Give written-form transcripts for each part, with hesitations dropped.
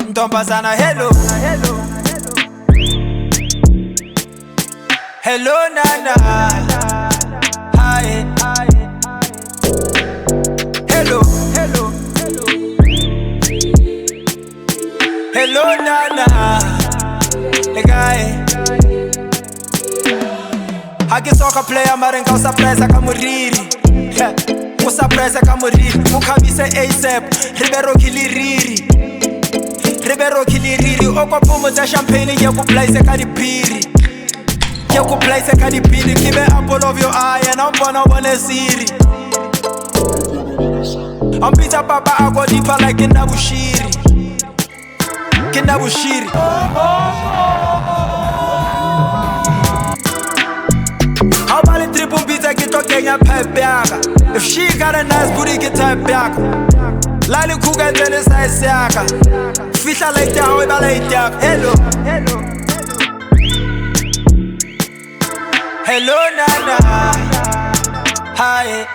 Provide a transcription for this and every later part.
Ntombazana hello hello nana hi hello hello nana the guy Hagi soccer player mara nka usurprise ka muriri usurprise ka muriri mukhabise ASAP Ribero kiliriri okophumo za champagne ke ku place ka dipiri ke ku place ka dipiri give an apple of your eye and I'm bona siri I'm pizza papa I go deeper like Kindabushiri How about the triple pizza ke to kenya pipe yaka if she got a nice booty ke type yaka Lali kuga tele size yaka Fihla like down we balay yak hello nana hi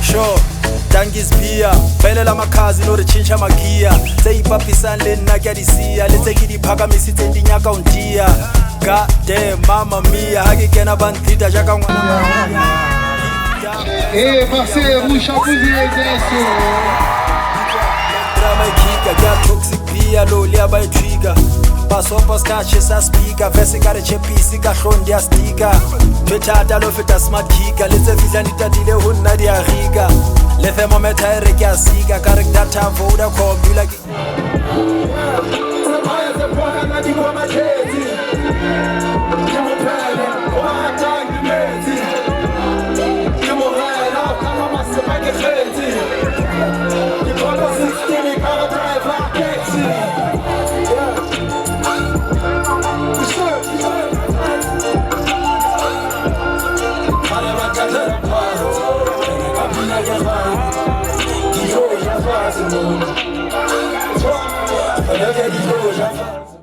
Sure Dangis beer, belela makhazi no rechincha magia. Say papisan le nagadisia, let's take it pagamisi tendinya kauntia. God damn mama mia, hagi kena bandita jaka ngwana. Parceiro, chapuzinho exército. Drama kika, get toxic beer, lolia by trigger. Passou pros caixas as pica, vesse cara chepisi, cachorro de astica. Fechada lo feta smart kika, let's visa nita dile hunna di ariga. Le thermometer e che asiga, carica tavo da combula. Olha que